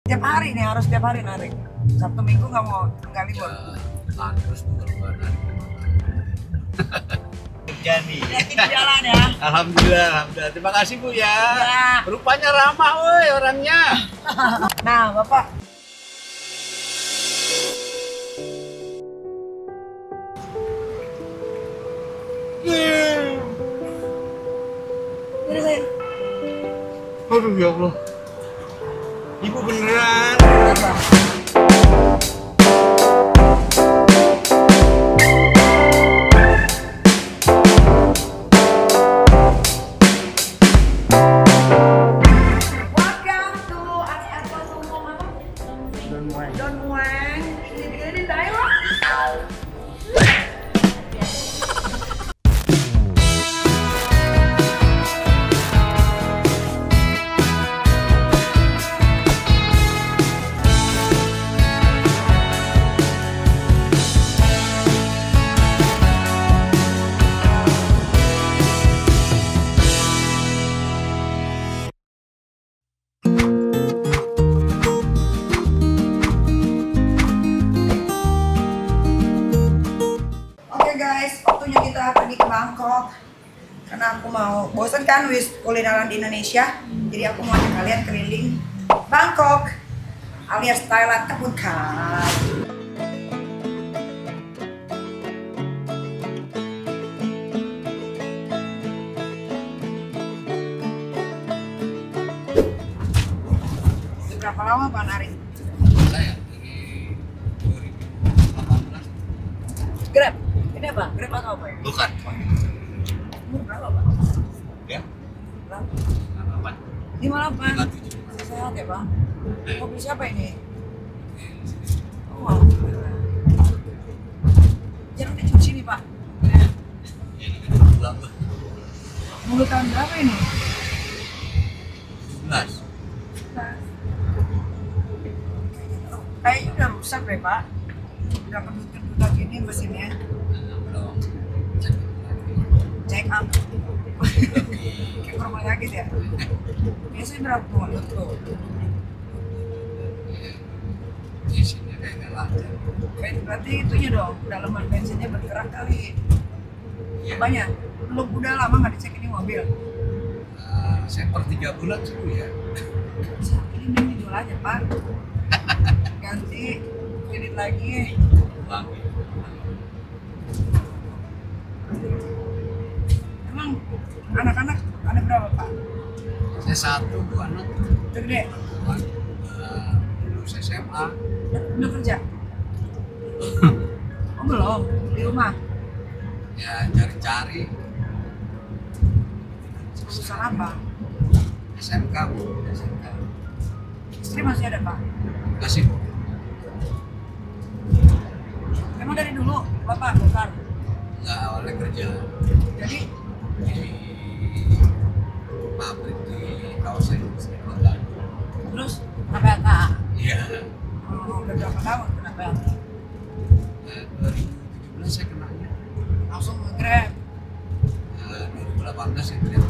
Tiap hari nih, harus tiap hari narik. Sabtu Minggu nggak libur. Terus bukan hari. Jadi. Hati-hati di jalan ya. Alhamdulillah, alhamdulillah. Terima kasih Bu ya. Ya. Rupanya ramah woi orangnya. Nah, Bapak. Ini saya. Aduh ya Allah. Ibu beneran. Apa? Welcome to apa Sumo apa? Don Muang. Ini di Thailand. Oke guys, waktunya kita pergi ke Bangkok. Karena aku mau bosan kan wis kulineran di Indonesia. Jadi aku mau ajak kalian keliling Bangkok alias Thailand Kaput kan. Berapa lama Pak Nari? Saya dari 2018. Grab? Ini apa? Grab atau apa ya? Bukan. Umur berapa Pak? Ya? Berapa? Apa? 58. 57. Masih sehat ya Pak? Mobil siapa ini? Oh, jarang dicuci nih Pak. Ya, ini kan pulang lah. Mobil tahun berapa ini? 17. Kayaknya udah rusak deh Pak. Udah kedut-kedut gini mesinnya. Belum. Check up. Kayak ke rumah sakit ya? Biasanya berapa tuh? Isinya kayaknya lancar. Berarti itunya dong, dalaman bensinnya bergerak kali. Iya. Banyak. Belum udah lama nggak dicek ini mobil. Saya per 3 bulan sih Bu ya. Ini mending dijual aja Pak. Ganti kredit lagi. Uang. Emang anak-anak ada berapa Pak? Saya satu Bu anak. Udah gede? Lulus SMA. Udah kerja? Oh belum, di rumah. Ya cari-cari. Jurusan apa? SMK Bu. SMK. Istri masih ada Pak? Kasih Bu. Emang dari dulu Bapak bukan? Nggak awalnya kerja Jadi di pabrik di kawasan industri kota. terus KPK? Iya. Oh, udah berapa tahun kena PHK? 2017 saya kenanya. Langsung nge-grab. 2018 saya grab.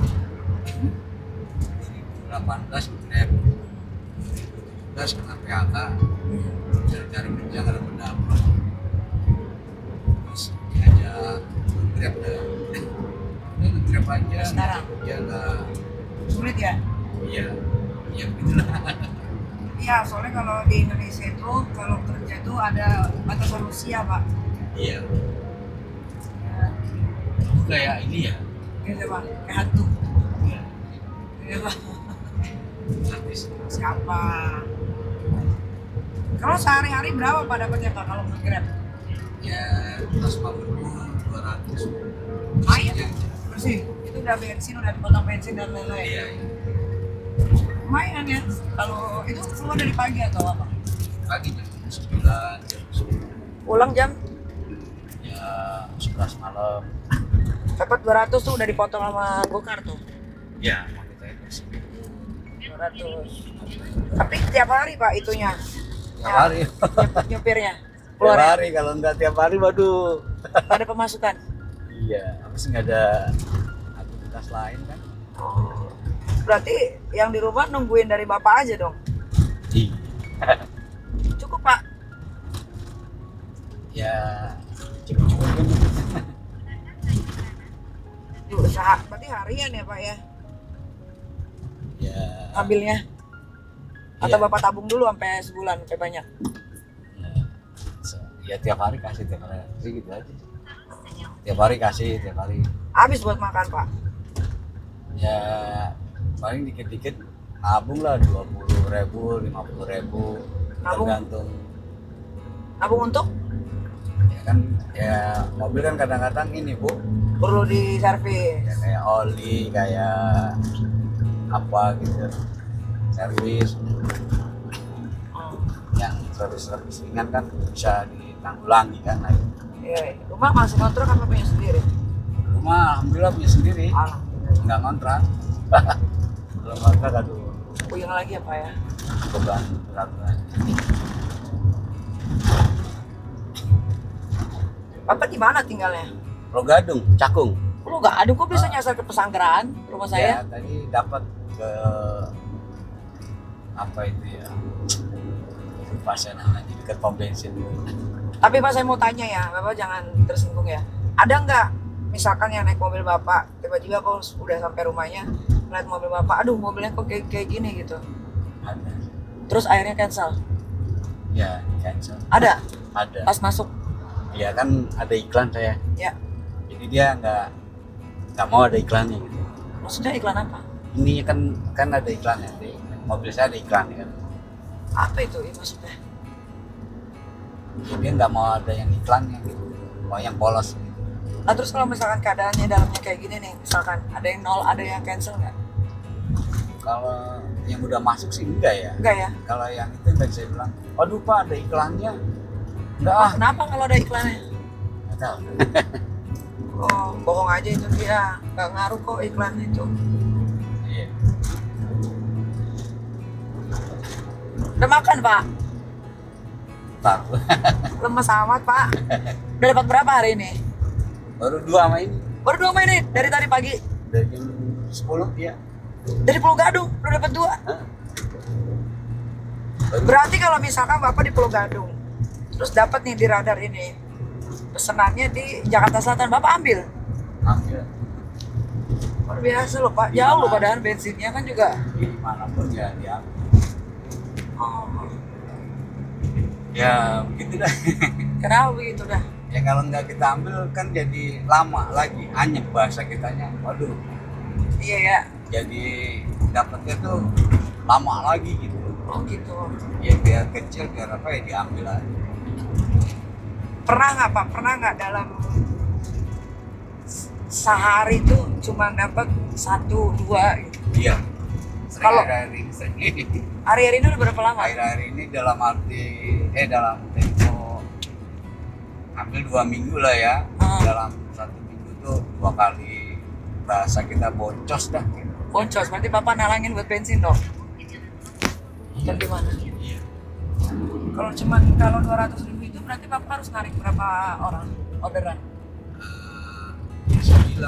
2018 grab. 2017 kena PHK. Cari-cari kerja nggak dapat dapur. Terus diajak grab dah. Udah grab aja. Sekarang? Ya nggak. Sulit ya? Iya. Ya begitulah. Iya, soalnya kalau di Indonesia itu kalau kerja itu ada batasan usia Pak. Iya. Ya, Itu kayak ini ya. gitu Pak, kayak hantu. Iya. Iya Pak. Artis. Siapa? Kalau sehari-hari berapa Pak dapatnya Pak kalau nge-grab? Ya pas pabrik 200. Lumayan bersih. Itu udah bensin, udah dipotong bensin dan lain-lain. Iya, iya. Lumayan ya. Kalau itu keluar dari pagi atau apa? Pagi jam 9, jam 10. Pulang jam Ya 11 malam. dapat 200 tuh udah dipotong sama Gokar tuh. Ya mau kita sih. 200. Tapi tiap hari Pak itunya. Tiap hari. Nyupirnya. Tiap Keluar ya? hari kalau enggak tiap hari waduh. Nggak ada pemasukan. Iya, apa sih nggak ada aktivitas lain kan? Berarti yang di rumah nungguin dari bapak aja dong? Iya. berarti harian ya Pak ya? Ya. Ambilnya? Atau Iya. Bapak tabung dulu sampai sebulan, sampai banyak? Ya tiap hari kasih gitu aja. Tiap hari kasih, tiap hari. Habis buat makan Pak? Ya paling dikit-dikit nabung lah 20.000, 50.000 Nabung? tergantung. Nabung untuk? Ya kan ya mobil kan kadang-kadang ini Bu, Perlu diservis. ya kayak oli, kayak apa gitu, servis yang servis ringan kan bisa ditanggulangi kan. Nah, Iya, rumah masih kontrak apa punya sendiri? rumah alhamdulillah punya sendiri, Alhamdulillah. nggak ngontrak. Kalau ngontrak aduh Puyeng lagi ya Pak ya? beban berat banget. Bapak di mana tinggalnya? Pulau Gadung, Cakung. Lu nggak ada kok bisa nyasar ke pesanggeran rumah Ya, saya? tadi dapat ke apa itu ya? Lupa saya namanya, di dekat pom bensin. Tapi Pak saya mau tanya ya, Bapak jangan tersinggung ya. Ada nggak misalkan yang naik mobil Bapak, tiba-tiba kalau udah sampai rumahnya lihat mobil Bapak, aduh mobilnya kok kayak gini gitu. Ada. Terus akhirnya cancel. Ya, cancel. Ada Ada. pas masuk. Ya kan ada iklan saya. Ya. Jadi dia nggak mau ada iklannya gitu. Maksudnya iklan apa? Ini kan ada iklannya di mobil saya, ada iklannya kan. Apa itu ya, maksudnya? Dia nggak mau ada yang iklannya gitu, mau yang polos gitu. Nah terus kalau misalkan keadaannya dalamnya kayak gini nih, misalkan ada yang nol, ada yang cancel nggak? Kalau yang udah masuk sih enggak ya. Enggak ya? Kalau yang itu tadi saya bilang, aduh Pak ada iklannya. Enggak Oh, kenapa kalau ada iklannya? nggak tahu. Oh, bohong aja itu dia. Nggak ngaruh kok iklan itu. Iya. Udah makan Pak? Tahu. Lemes amat Pak. Udah dapat berapa hari ini? Baru 2 sama ini. Baru 2 main nih, dari tadi pagi. Dari jam 10 ya. Dari Pulau Gadung, udah dapat 2. Hah? Baru Berarti kalau misalkan Bapak di Pulau Gadung, terus dapat nih di radar ini, pesenannya di Jakarta Selatan, Bapak ambil? ambil Luar biasa loh Pak, jauh loh padahal bensinnya kan juga. di manapun ya diambil. Oh, Ya begitu dah. kenapa begitu dah? Ya kalau nggak kita ambil kan jadi lama lagi, anyep bahasa kitanya. Waduh, Iya ya, jadi dapatnya tuh lama lagi gitu. oh gitu. Ya biar kecil biar apa ya diambil aja. Pernah nggak Pak, pernah nggak dalam sehari tuh cuma dapat 1, 2 gitu? Iya. Kalau- Akhir-akhir ini sering. Hari-hari ini udah berapa lama? Akhir-akhir ini dalam arti dalam tempo hampir 2 minggu lah ya. Dalam 1 minggu tuh 2 kali bahasa kita boncos dah gitu. Boncos, berarti Bapak nalangin buat bensin dong? Atau gimana? Iya. Kalau cuman kalau 200.000 itu berarti Bapak harus narik berapa orang orderan? 9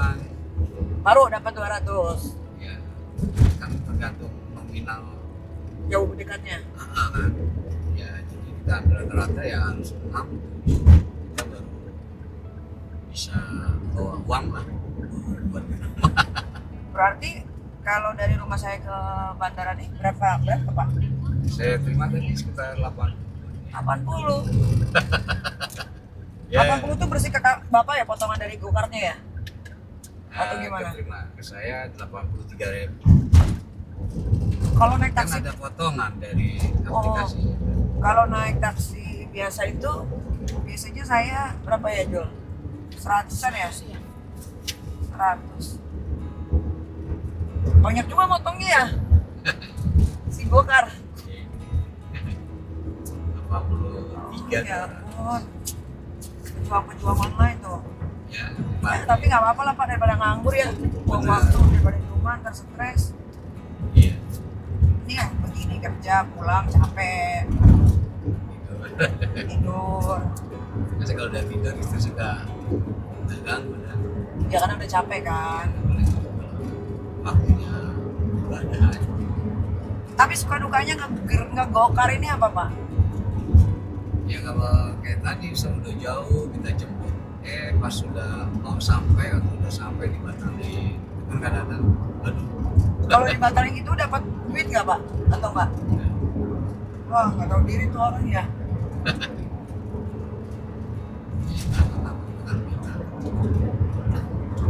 Baru dapat 200. ya kan tergantung nominal. Jauh dekatnya. Ya jadi kita ambil rata-rata ya harus 6 kita baru bisa bawa uang lah buat di rumah. Berarti kalau dari rumah saya ke bandara nih berapa Pak? Saya terima tadi sekitar 80. 80. Ya, 80 tuh bersih ke Bapak ya potongan dari go-kartnya ya? Atau gimana? Terima ke saya 83.000. Kalau naik Kan taksi, ada potongan dari Oh. aplikasi. kalau naik taksi biasa itu biasanya saya berapa ya Jul? 100-an ya? 100. Banyak juga motongnya ya? Si Gokar. 83. Ya ampun. Pejuang-pejuang online tuh. Ya, Tapi nggak apa-apa lah Pak, daripada nganggur ya. Buang Bener. waktu daripada di rumah ntar stres. iya. Ini ya begini kerja pulang capek Gitu. tidur. Biasanya kalau udah tidur itu suka terganggu dah. Ya karena udah capek kan. Waktunya ibadah aja. Tapi suka dukanya ngegokar ini apa Pak? Ya kalau kayak tadi udah jauh kita jemput, pas sudah mau sampai atau udah sampai di Batam di kadang-kadang aduh. Kalau dibatalin gitu dapat duit nggak Pak? Atau nggak? Wah, nggak tahu diri tuh orang ya.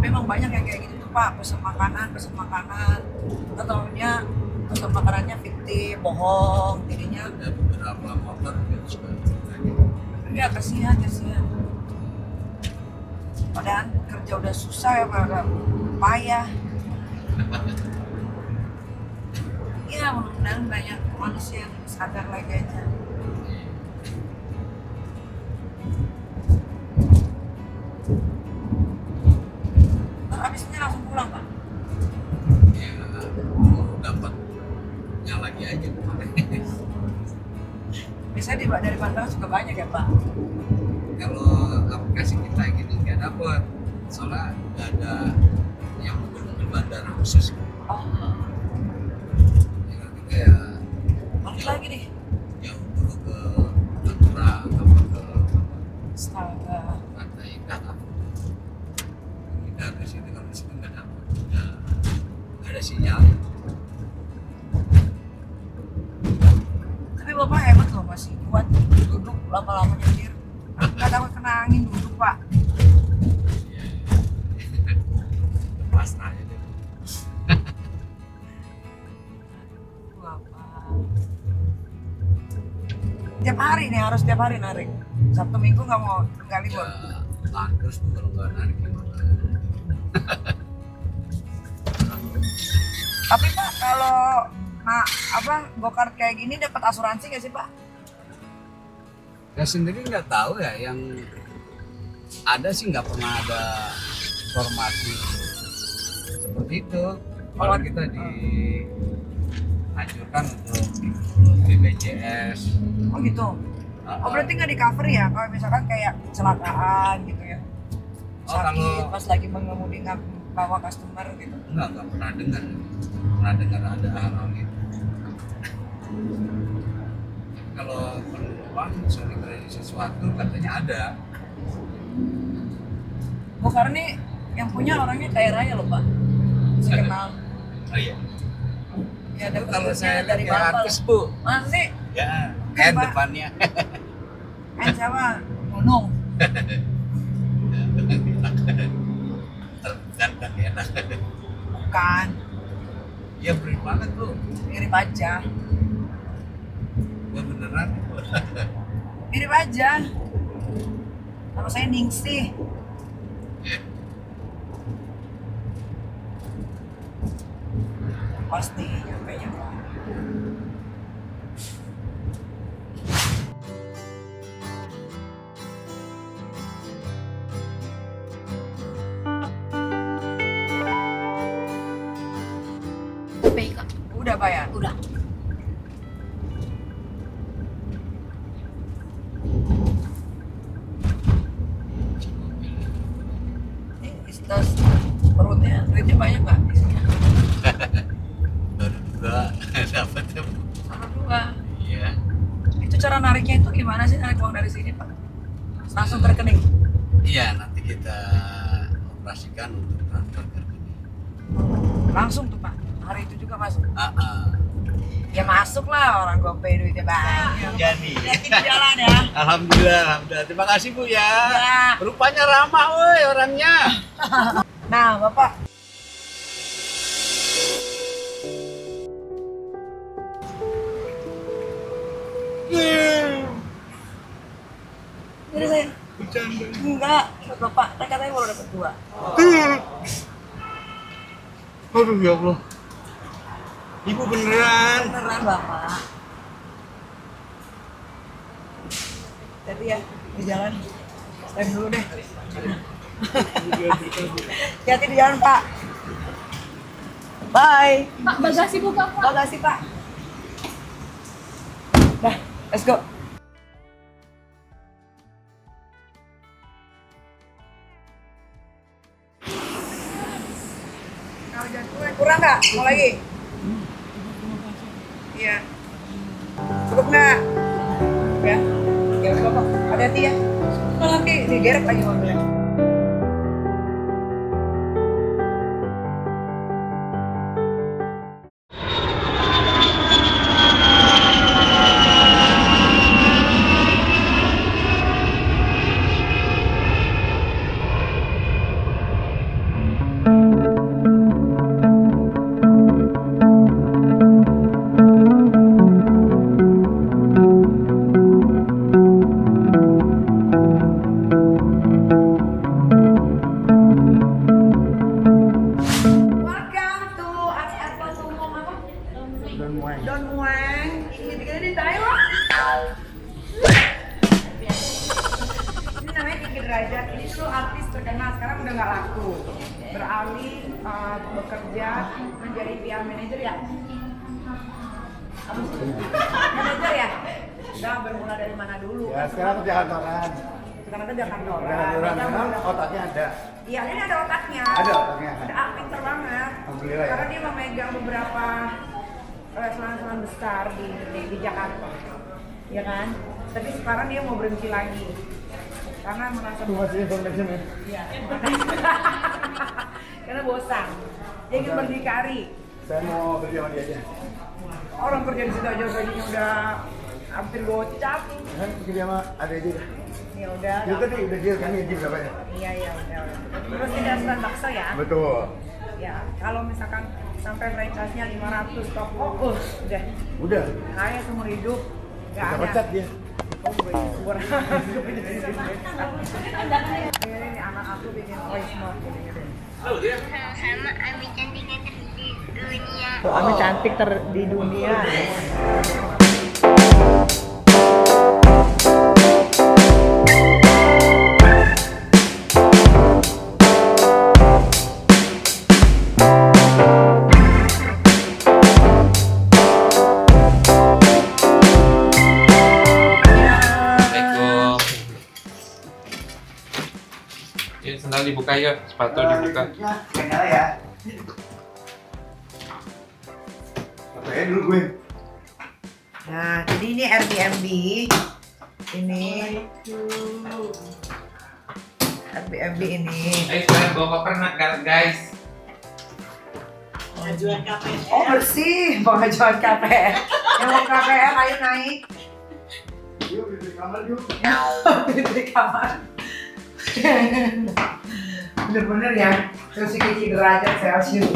Memang banyak yang kayak gitu tuh Pak, pesan makanan. Ataunya pesan makanannya fiktif, bohong, jadinya. Ada beberapa motor yang suka cerita gitu. Ya kasihan. Padahal kerja udah susah ya Pak, udah payah. Ya mudah-mudahan banyak manusia yang sadar lagi aja. Habisnya langsung pulang Pak. Ya mau dapatnya lagi aja. Biasanya dari Bandung juga banyak ya Pak. Kalau aplikasi kita gini nggak dapat, soalnya nggak ada yang benar-benar bandara khusus. Oh, Ya kita ya balik lagi nih. jauh dulu ke Tangerang apa ke Astaga. Pantai Indah lah. Kita ke sini, kalau di sini nggak dapat, nggak ada sinyal. Tapi Bapak hebat loh, masih kuat duduk lama-lama nyetir. Nggak takut kena angin duduk Pak. Pasrah aja deh. Bapak. Tiap hari nih, harus tiap hari narik. Sabtu Minggu nggak mau nggak libur. Ya, tahan terus tuh kalau nggak narik gimana. Tapi Pak, kalau go-kart kayak gini dapat asuransi nggak sih Pak? Saya sendiri nggak tahu ya, yang ada sih nggak pernah ada informasi seperti itu. Kalau kita dianjurkan untuk BPJS. Oh gitu. Oh berarti nggak di cover ya? Kalau misalkan kayak kecelakaan gitu ya? Oh, Sakit kalau- pas lagi mengemudi nggak bawa customer gitu. nggak pernah dengar ada hal-hal gitu. Kalau penumpang misalnya terjadi sesuatu katanya ada. Go-kart nih yang punya orangnya kaya raya loh Pak. Saya kenal. Oh iya. Ya Itu dapat kalau duitnya saya dari lihat Bapak. artis bu, Masa sih? ya Kan, Pak. depannya. Siapa? Nunung. Kan enak. Bukan. Ya beri banget tuh. Mirip aja. Ya beneran. Mirip aja. Nama saya Ningsih. Pasti nyampe-nya Pak. Baik, Kak. Udah Pak ya? Udah. Ini tas perutnya, duitnya banyak nggak isinya? Baru juga dapat ya bu. Sama dua. Iya. Itu cara nariknya itu gimana sih, narik uang dari sini Pak? Langsung ke rekening? Iya, nanti kita operasikan untuk transfer ke rekening. Langsung tuh Pak, hari itu juga masuk? Ah. Ya masuk lah, orang GoPay duitnya banyak. Jadi. Hati-hati di jalan ya. Alhamdulillah. Terima kasih Bu ya. Ya. Rupanya ramah woi orangnya. Nah Bapak, ini saya Bercanda. enggak, Bapak, kan katanya baru dapat 2. Aduh ya Allah. Ibu beneran. Beneran Bapak. Jadi ya di jalan. Rem dulu deh. Hati-hati di jalan Pak. Bye. Pak, bagasi buka, Pak. Makasih Pak. Dah, let's go. Kurang nggak? Mau lagi? Iya. Cukup nggak? Ya. Ya udah Bapak. Hati-hati ya. Kalau nanti digeret lagi mobilnya. PR manager ya? Apa sih? Manager ya? Udah bermula dari mana dulu? Ya sekarang kerja kantoran. Sekarang kerja kantoran. Memang otaknya ada. Iya, ini ada otaknya. Ada otaknya. Ada pinter banget. Alhamdulillah ya. Karena dia memegang beberapa restoran-restoran besar di Jakarta. Ya kan? Tapi sekarang dia mau berhenti lagi. Karena merasa Itu masih information ya. Iya. Karena bosan. Dia ingin berdikari. Saya mau kerja sama dia aja. Orang kerja di situ aja gajinya udah hampir gocap. Kan kerja sama ada aja. Ya udah. Itu tadi udah deal kan gaji berapa ya? Iya udah. Terus tidak restoran bakso ya? Betul. Ya, kalau misalkan sampai franchise-nya 500 toko, udah. Udah. Kaya seumur hidup. Gak Kita ada. pecat dia. Oh, gue syukur. Ini anak aku bikin voice note gini-gini. Sama Ami cantik yang di dunia. Ami cantik di dunia. Yuk, sendal dibuka yuk, sepatu dibuka. Nyala ya. Katanya dulu gue. Nah, jadi ini Airbnb. Ini Airbnb ini. Ayo kalian bawa koper nak guys. Pengajuan KPR. Oh bersih, pengajuan KPR. Yang mau KPR ayo naik. Yuk di kamar yuk. Di kamar. Bener-bener ya. Terus Kiki derajat Celcius.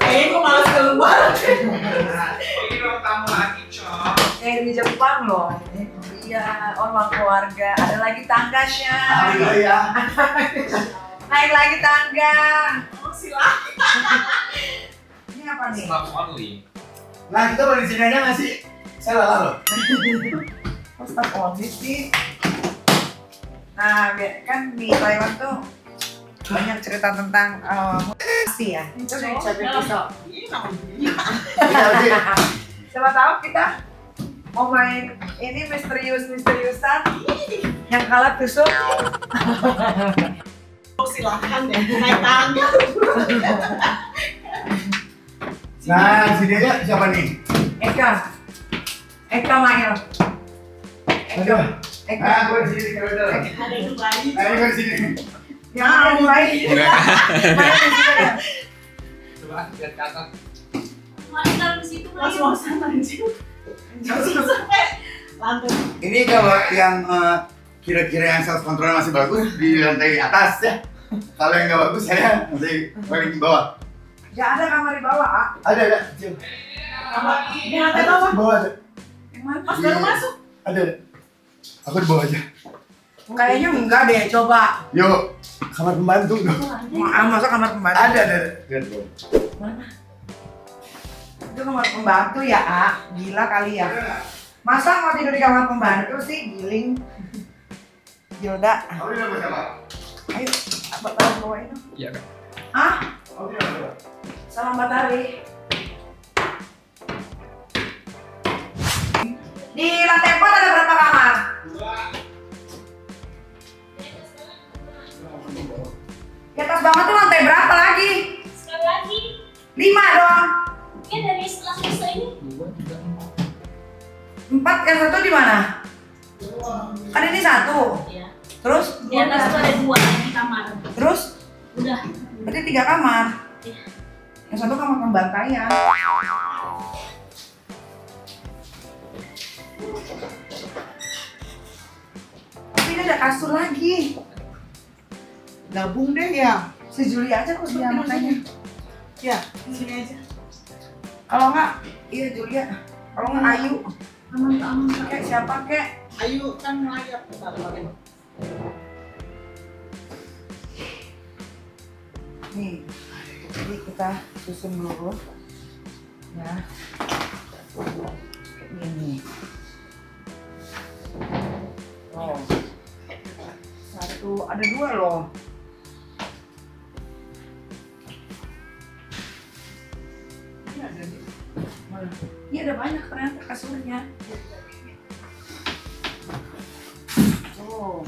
Kayaknya gue malas keluar. Ini ruang tamu lagi, Cok. Di Jepang loh. Iya, orang keluarga. Ada lagi tangganya. Alhamdulillah ya. Naik lagi tangga. Oh, silakan. Ini apa nih? Staff only. Nah kita boleh di sini aja nggak sih? Saya lelah loh. Oh, staff only sih. Nah, kan di Taiwan tuh banyak cerita tentang musik ya. Itu yang siapa pisau. Ini nama Iya, Siapa tahu kita mau main ini misteriusan yang kalah tusuk. Oh, silakan deh. Naik tangga. Nah di sini aja siapa nih? Eka Mail. Aduh. Eka. Nah gue di sini kalau udah. Ada yang bayi. Nah ini gue di sini. Yang ada baik. Main di sini ya. Coba lihat ke atas. Mantap di situ kan. Los-losan anjing. Sampai lantai. Ini kalau yang kira-kira yang self control masih bagus di lantai atas ya. Kalau yang nggak bagus saya masih paling di bawah. Gak ada kamar di bawah, ah. Ada. Cium. Apa? Di lantai bawah. Di bawah ada. Yang mana? Mas baru masuk. Ada. Aku di bawah aja. Kayaknya enggak deh, coba. Yuk, kamar pembantu dong. Masa kamar pembantu? Ada. Lihat dong. Mana? Itu kamar pembantu ya, ah. Gila kali ya. Masa mau tidur di kamar pembantu sih, giling. Gilda. Kamu di bawah siapa? Ayo, Mbak Tari bawain dong. Iya, Kak. Ah, Kamu di bawah siapa? sama Mbak Tari. Di lantai 4 ada berapa kamar? Di atas bawah tuh lantai berapa lagi? Sekali lagi. 5 dong. Ya dari setelah selesai ini. 4 yang satu di mana? Kan ini 1. Ya. Terus? Di atas itu ada 2 di kamar. Terus? Udah. Berarti 3 kamar. Iya. Yang satu kamar pembantaian. Tapi ini ada kasur lagi. Gabung deh ya. Si Juli aja kok dia makanya. Ya, di sini aja. Kalau enggak, iya Julia. Kalau enggak Ayu. Aman. Kayak siapa kek? Ayo kan melayar. Nih. Jadi kita susun dulu. Ya. Kayak gini. Oh. 1, ada 2 loh. Ini ada banyak ternyata kasurnya. Tuh.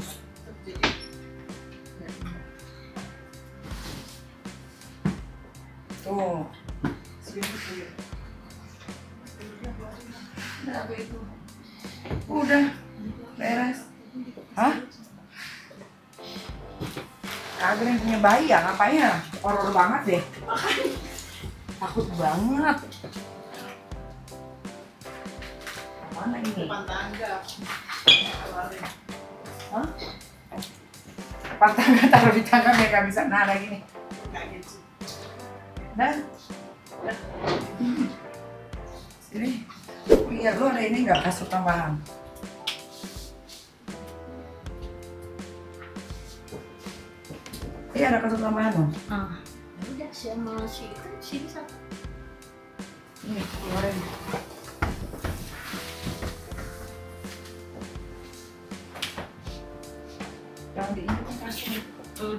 Tuh. Udah beres. Hah? Kagak yang punya bayi ya, ngapain ya? Horor banget deh. Takut banget. Mana ini? Depan tangga. Hah? Depan tangga, taruh di tangga biar gak bisa nada gini. Kayak gitu. Dan sini. Oh iya, lu ada ini nggak kasur tambahan? Iya, ada kasur tambahan loh. Udah sama si itu sini satu. Ini keluarin. Jangan diinjek kasur.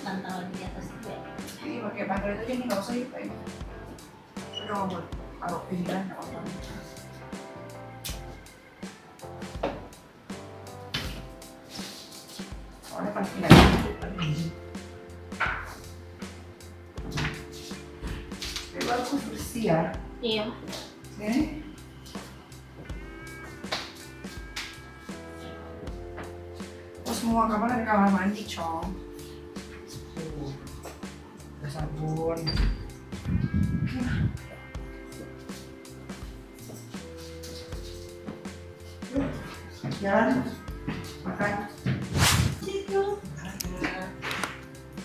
Bantalan di atas juga. Ini pakai bantal itu aja nih, nggak usah ya Pak. Udah mau taruh pinggiran nggak apa-apa. Soalnya pas pindah itu tapi bagus bersih ya. Iya. Sini. Oh semua kamar ada kamar mandi, Cong. Tuh. Ada sabun. Jalan. Makan.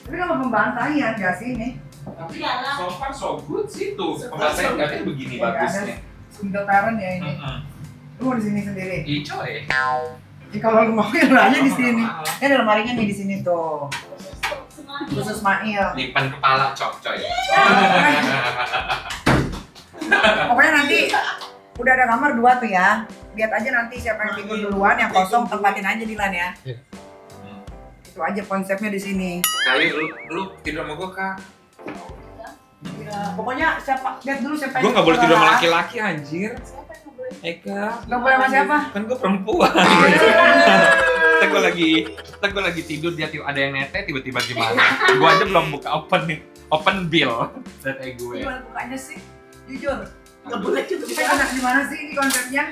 Tapi kalau pembantaian gak sih ini? Tapi Iyalah. so far so good sih tuh. Pembantaian katanya begini Ya, bagusnya. Sebentar ya ini. Lu mau di sini sendiri? Iya coy. Ya, kalau lu mau ya aja di sini. Ini ada lemarinya nih di sini tuh. Khusus Mail. Lipan kepala cok coy. Pokoknya nanti udah ada kamar 2 tuh ya. Lihat aja nanti siapa yang tidur duluan, yang kosong tempatin aja Dilan ya. Itu aja konsepnya di sini. Kali lu tidur sama gua kak. Ya, pokoknya siapa lihat dulu siapa Gua nggak boleh tidur sama saudara. laki-laki anjir. Eka. Nggak boleh sama siapa? Kan gua perempuan. Kita gua lagi tidur dia ada yang nete tiba-tiba gimana? Gua aja belum buka open bill. Kayak gue. Gimana bukanya sih? Jujur. Nggak boleh gitu. Kita enak di mana sih ini konsepnya?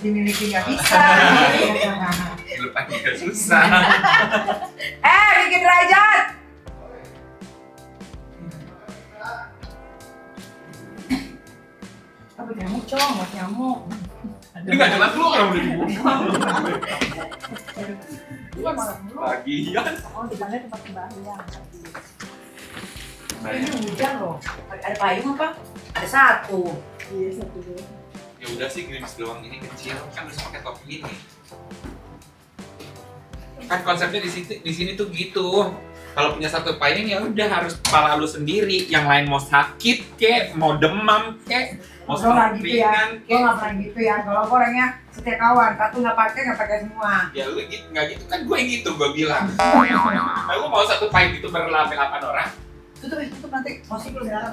Dimiliki nggak bisa. Lupa juga susah. Bikin derajat. Tapi nyamuk Cong, buat nyamuk. Ini nggak jelas lu orang udah dibuka. Iya malam dulu. Bagian. Oh di sana tempat kembalian. Nah, Ini hujan loh. Ada payung apa? Ada 1. Iya, satu dua. ya udah sih gerimis doang ini kecil kan harus pakai topi ini. Kan konsepnya di sini tuh gitu. Kalau punya satu payung ya udah harus kepala lu sendiri. Yang lain mau sakit kek, mau demam kek, mau Lo nggak gitu ya? ringan Lo kek. nggak pernah gitu ya? Kalau gue orangnya setia kawan, satu nggak pakai semua. Ya lu gitu nggak gitu kan gue gitu gue bilang. Nah, gue mau satu payung itu berlapis-lapan orang. Tutup nanti, masih belum jalan.